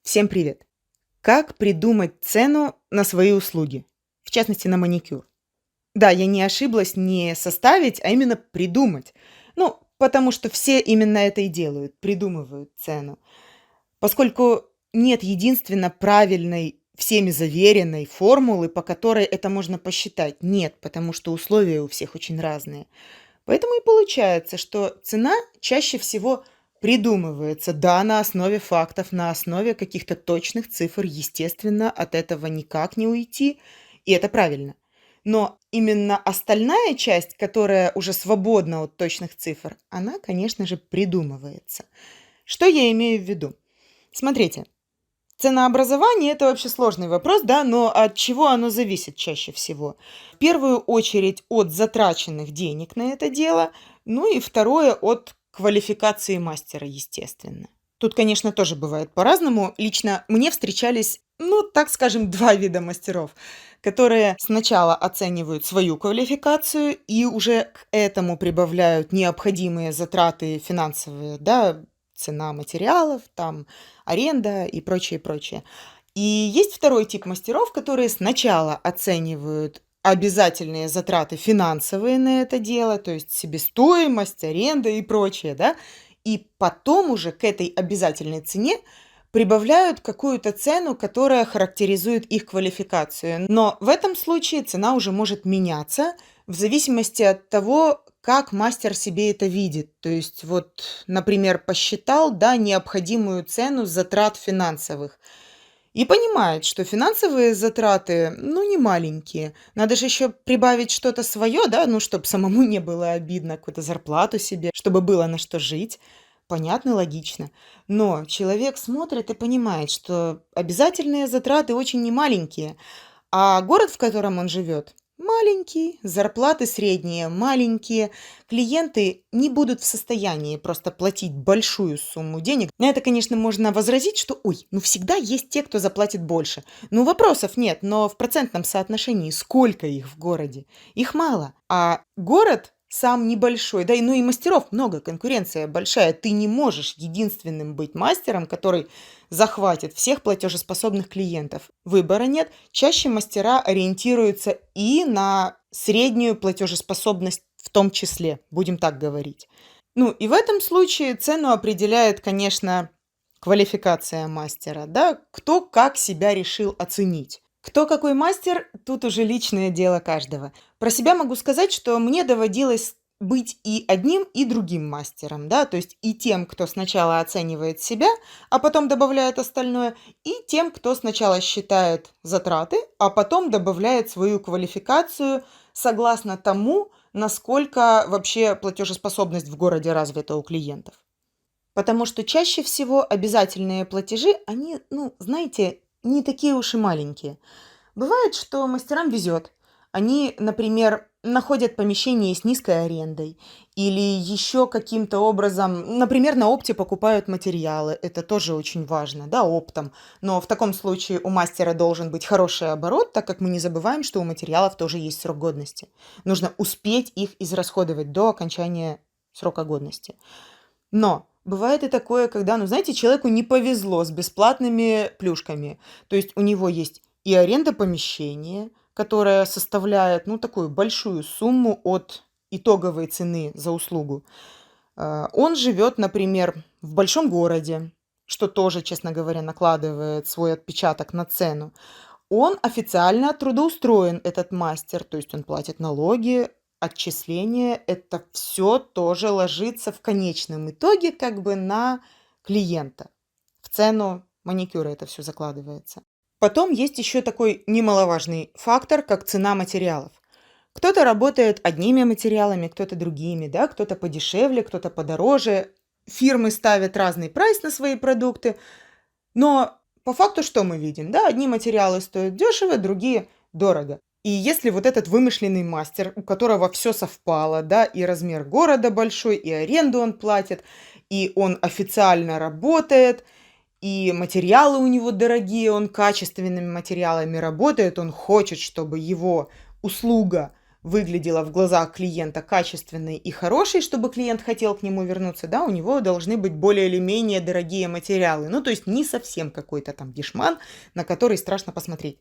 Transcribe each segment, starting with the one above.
Всем привет! Как придумать цену на свои услуги? В частности, на маникюр. Да, я не ошиблась не составить, а именно придумать. Ну, потому что все именно это и делают, придумывают цену. Поскольку нет единственно правильной, всеми заверенной формулы, по которой это можно посчитать. Нет, потому что условия у всех очень разные. Поэтому и получается, что цена чаще всего придумывается, да, на основе фактов, на основе каких-то точных цифр. Естественно, от этого никак не уйти, и это правильно. Но именно остальная часть, которая уже свободна от точных цифр, она, конечно же, придумывается. Что я имею в виду? Смотрите, ценообразование — это вообще сложный вопрос, да, но от чего оно зависит чаще всего? В первую очередь от затраченных денег на это дело, ну и второе — от квалификации мастера, естественно. Тут, конечно, тоже бывает по-разному. Лично мне встречались, ну, так скажем, 2 вида мастеров, которые сначала оценивают свою квалификацию и уже к этому прибавляют необходимые затраты финансовые, да, цена материалов, там, аренда и прочее, прочее. И есть второй тип мастеров, которые сначала оценивают обязательные затраты финансовые на это дело, то есть себестоимость, аренда и прочее, да, и потом уже к этой обязательной цене прибавляют какую-то цену, которая характеризует их квалификацию. Но в этом случае цена уже может меняться в зависимости от того, как мастер себе это видит. То есть вот, например, посчитал, да, необходимую цену затрат финансовых и понимает, что финансовые затраты, ну, не маленькие. Надо же еще прибавить что-то свое, да, ну, чтобы самому не было обидно, какую-то зарплату себе, чтобы было на что жить. Понятно, логично. Но человек смотрит и понимает, что обязательные затраты очень немаленькие, а город, в котором он живет, маленький, зарплаты средние, маленькие. Клиенты не будут в состоянии просто платить большую сумму денег. На это, конечно, можно возразить, что, ой, ну всегда есть те, кто заплатит больше. Ну, вопросов нет, но в процентном соотношении сколько их в городе? Их мало. А город сам небольшой, да, и ну и мастеров много, конкуренция большая. Ты не можешь единственным быть мастером, который захватит всех платежеспособных клиентов. Выбора нет. Чаще мастера ориентируются и на среднюю платежеспособность в том числе, будем так говорить. Ну и в этом случае цену определяет, конечно, квалификация мастера, да, кто как себя решил оценить. Кто какой мастер, тут уже личное дело каждого. Про себя могу сказать, что мне доводилось быть и одним, и другим мастером, да, то есть и тем, кто сначала оценивает себя, а потом добавляет остальное, и тем, кто сначала считает затраты, а потом добавляет свою квалификацию согласно тому, насколько вообще платежеспособность в городе развита у клиентов. Потому что чаще всего обязательные платежи, они, ну, знаете, не такие уж и маленькие. Бывает, что мастерам везет. Они, например, находят помещение с низкой арендой или еще каким-то образом, например, на опте покупают материалы. Это тоже очень важно, да, оптом. Но в таком случае у мастера должен быть хороший оборот, так как мы не забываем, что у материалов тоже есть срок годности. Нужно успеть их израсходовать до окончания срока годности. Но бывает и такое, когда, ну, знаете, человеку не повезло с бесплатными плюшками. То есть у него есть и аренда помещения, которая составляет, ну, такую большую сумму от итоговой цены за услугу. Он живет, например, в большом городе, что тоже, честно говоря, накладывает свой отпечаток на цену. Он официально трудоустроен, этот мастер, то есть он платит налоги, отчисления. Это все тоже ложится в конечном итоге как бы на клиента. В цену маникюра это все закладывается. Потом есть еще такой немаловажный фактор, как цена материалов. Кто-то работает одними материалами, кто-то другими, да, кто-то подешевле, кто-то подороже. Фирмы ставят разный прайс на свои продукты, но по факту что мы видим? Да, одни материалы стоят дешево, другие дорого. И если вот этот вымышленный мастер, у которого все совпало, да, и размер города большой, и аренду он платит, и он официально работает, и материалы у него дорогие, он качественными материалами работает, он хочет, чтобы его услуга выглядела в глазах клиента качественной и хорошей, чтобы клиент хотел к нему вернуться, да, у него должны быть более или менее дорогие материалы. Ну, то есть не совсем какой-то там дешман, на который страшно посмотреть.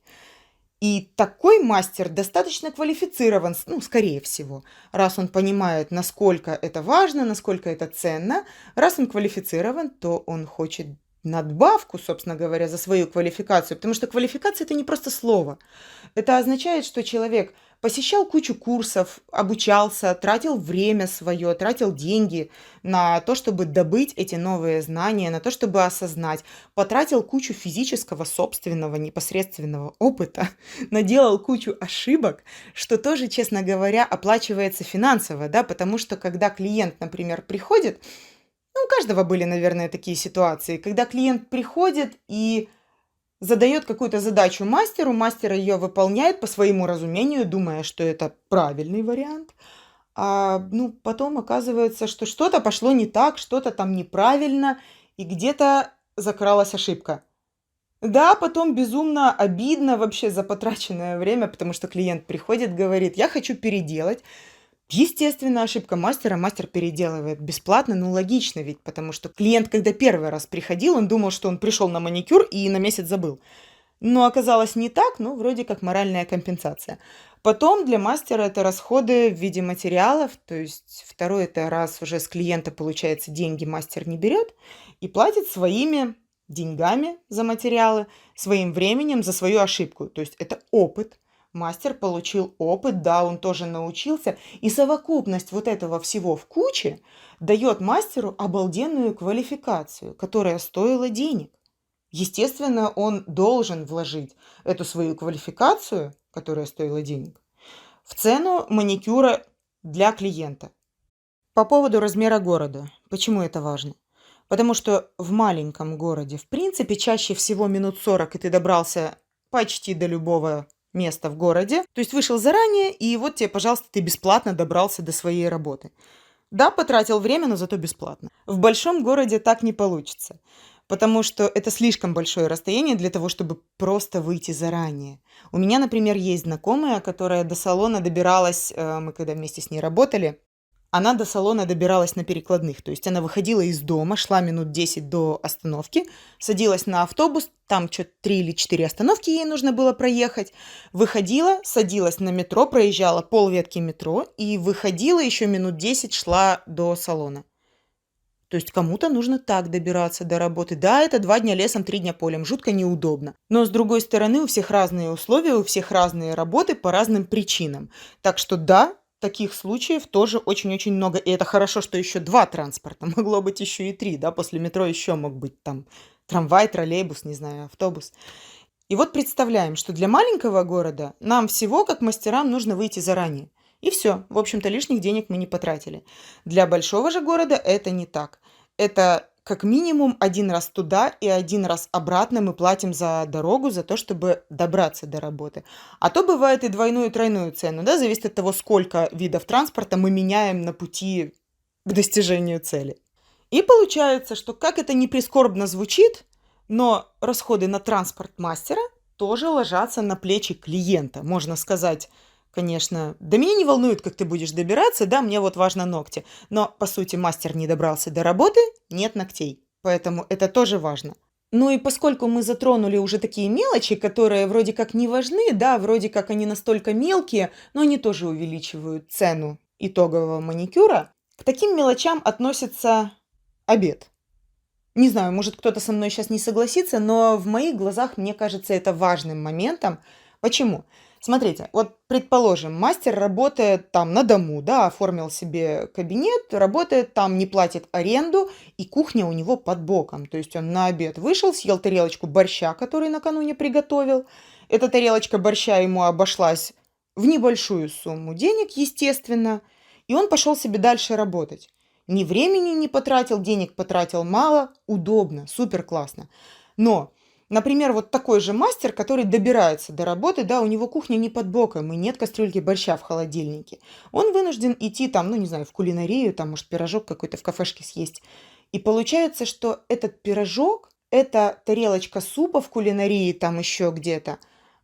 И такой мастер достаточно квалифицирован, ну, скорее всего, раз он понимает, насколько это важно, насколько это ценно. Раз он квалифицирован, то он хочет надбавку, собственно говоря, за свою квалификацию, потому что квалификация – это не просто слово. Это означает, что человек посещал кучу курсов, обучался, тратил время свое, тратил деньги на то, чтобы добыть эти новые знания, на то, чтобы осознать, потратил кучу физического, собственного, непосредственного опыта, наделал кучу ошибок, что тоже, честно говоря, оплачивается финансово, да, потому что когда клиент, например, приходит, ну, у каждого были, наверное, такие ситуации, когда клиент приходит и задает какую-то задачу мастеру, мастер ее выполняет по своему разумению, думая, что это правильный вариант. Ну, потом оказывается, что что-то пошло не так, что-то там неправильно, и где-то закралась ошибка. Да, потом безумно обидно вообще за потраченное время, потому что клиент приходит, говорит, я хочу переделать. Естественно, ошибка мастера, мастер переделывает бесплатно, ну логично ведь, потому что клиент, когда первый раз приходил, он думал, что он пришел на маникюр и на месяц забыл. Но оказалось не так, ну вроде как моральная компенсация. Потом для мастера это расходы в виде материалов, то есть второй это раз уже с клиента, получается, деньги мастер не берет и платит своими деньгами за материалы, своим временем за свою ошибку. То есть это опыт. Мастер получил опыт, да, он тоже научился. И совокупность вот этого всего в куче дает мастеру обалденную квалификацию, которая стоила денег. Естественно, он должен вложить эту свою квалификацию, которая стоила денег, в цену маникюра для клиента. По поводу размера города. Почему это важно? Потому что в маленьком городе, в принципе, чаще всего минут 40, и ты добрался почти до любого места в городе. То есть вышел заранее, и вот тебе, пожалуйста, ты бесплатно добрался до своей работы. Да, потратил время, но зато бесплатно. В большом городе так не получится, потому что это слишком большое расстояние для того, чтобы просто выйти заранее. У меня, например, есть знакомая, которая до салона добиралась, мы когда вместе с ней работали, она до салона добиралась на перекладных. То есть она выходила из дома, шла минут 10 до остановки, садилась на автобус, там что-то 3 или 4 остановки ей нужно было проехать, выходила, садилась на метро, проезжала полветки метро и выходила еще минут 10, шла до салона. То есть кому-то нужно так добираться до работы. Да, это 2 дня лесом, 3 дня полем, жутко неудобно. Но с другой стороны, у всех разные условия, у всех разные работы по разным причинам. Так что да, таких случаев тоже очень-очень много. И это хорошо, что еще 2 транспорта. Могло быть еще и 3, да, после метро еще мог быть там трамвай, троллейбус, не знаю, автобус. И вот представляем, что для маленького города нам всего, как мастерам, нужно выйти заранее. И все, в общем-то, лишних денег мы не потратили. Для большого же города это не так. Это как минимум 1 раз туда и 1 раз обратно мы платим за дорогу, за то, чтобы добраться до работы. А то бывает и двойную, и тройную цену, да, зависит от того, сколько видов транспорта мы меняем на пути к достижению цели. И получается, что как это ни прискорбно звучит, но расходы на транспорт мастера тоже ложатся на плечи клиента. Можно сказать, конечно, да меня не волнует, как ты будешь добираться, да, мне вот важно ногти. Но, по сути, мастер не добрался до работы, нет ногтей. Поэтому это тоже важно. Ну и поскольку мы затронули уже такие мелочи, которые вроде как не важны, да, вроде как они настолько мелкие, но они тоже увеличивают цену итогового маникюра, к таким мелочам относится обед. Не знаю, может кто-то со мной сейчас не согласится, но в моих глазах, мне кажется, это важным моментом. Почему? Смотрите, вот предположим, мастер работает там на дому, да, оформил себе кабинет, работает там, не платит аренду, и кухня у него под боком. То есть он на обед вышел, съел тарелочку борща, который накануне приготовил. Эта тарелочка борща ему обошлась в небольшую сумму денег, естественно, и он пошел себе дальше работать. Ни времени не потратил, денег потратил мало, удобно, супер классно. Но, например, вот такой же мастер, который добирается до работы, да, у него кухня не под боком, и нет кастрюльки борща в холодильнике. Он вынужден идти там, ну не знаю, в кулинарию, там, может, пирожок какой-то в кафешке съесть. И получается, что этот пирожок, эта тарелочка супа в кулинарии, там еще где-то,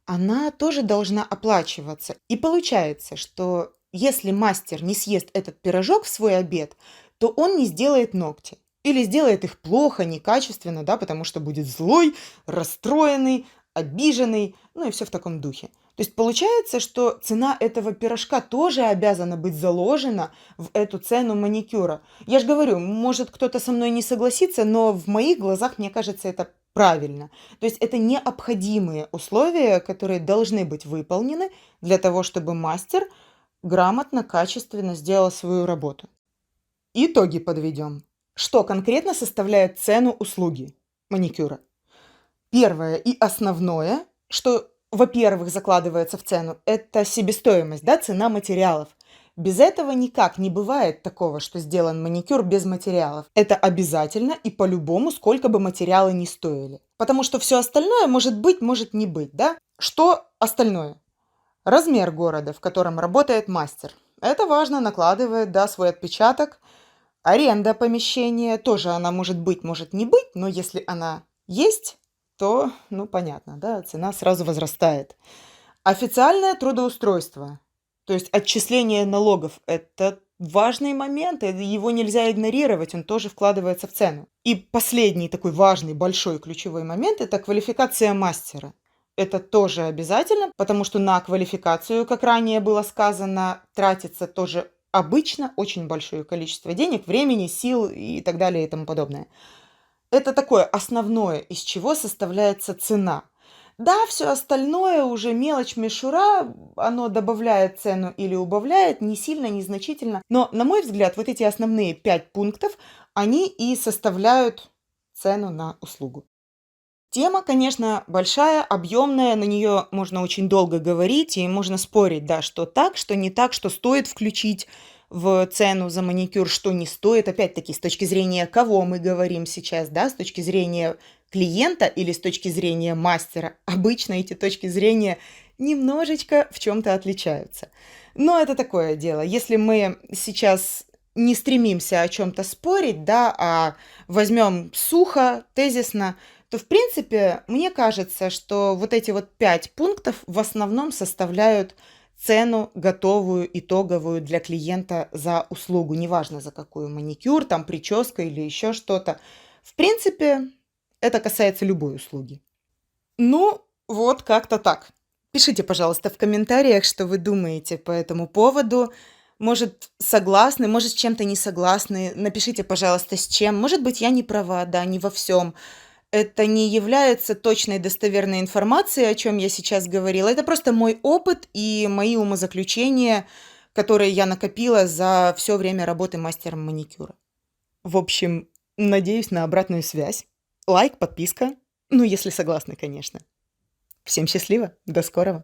она тоже должна оплачиваться. И получается, что если мастер не съест этот пирожок в свой обед, то он не сделает ногти. Или сделает их плохо, некачественно, да, потому что будет злой, расстроенный, обиженный, ну и все в таком духе. То есть получается, что цена этого пирожка тоже обязана быть заложена в эту цену маникюра. Я же говорю, может кто-то со мной не согласится, но в моих глазах, мне кажется, это правильно. То есть это необходимые условия, которые должны быть выполнены для того, чтобы мастер грамотно, качественно сделал свою работу. Итоги подведем. Что конкретно составляет цену услуги маникюра? Первое и основное, что, во-первых, закладывается в цену, это себестоимость, да, цена материалов. Без этого никак не бывает такого, что сделан маникюр без материалов. Это обязательно и по-любому, сколько бы материалы ни стоили. Потому что все остальное может быть, может не быть, да? Что остальное? Размер города, в котором работает мастер. Это важно, накладывает, да, свой отпечаток. Аренда помещения тоже она может быть, может не быть, но если она есть, то, ну, понятно, да, цена сразу возрастает. Официальное трудоустройство, то есть отчисление налогов– это важный момент, и его нельзя игнорировать, он тоже вкладывается в цену. И последний такой важный, большой, ключевой момент– это квалификация мастера. Это тоже обязательно, потому что на квалификацию, как ранее было сказано, тратится тоже обычно очень большое количество денег, времени, сил и так далее и тому подобное. Это такое основное, из чего составляется цена. Да, все остальное уже мелочь, мишура, оно добавляет цену или убавляет, не сильно, незначительно. Но, на мой взгляд, вот эти основные 5 пунктов, они и составляют цену на услугу. Тема, конечно, большая, объемная, на нее можно очень долго говорить, и можно спорить, да, что так, что не так, что стоит включить в цену за маникюр, что не стоит. Опять-таки, с точки зрения кого мы говорим сейчас, да, с точки зрения клиента или с точки зрения мастера. Обычно эти точки зрения немножечко в чем-то отличаются. Но это такое дело. Если мы сейчас не стремимся о чем-то спорить, да, а возьмем сухо, тезисно, то, в принципе, мне кажется, что вот эти вот 5 пунктов в основном составляют цену готовую, итоговую для клиента за услугу. Неважно, за какую маникюр, там прическа или еще что-то. В принципе, это касается любой услуги. Ну, вот как-то так. Пишите, пожалуйста, в комментариях, что вы думаете по этому поводу. Может, согласны, может, с чем-то не согласны. Напишите, пожалуйста, с чем. Может быть, я не права, да, не во всем. Это не является точной достоверной информацией, о чем я сейчас говорила. Это просто мой опыт и мои умозаключения, которые я накопила за все время работы мастером маникюра. В общем, надеюсь на обратную связь. Лайк, подписка. Ну, если согласны, конечно. Всем счастливо, до скорого.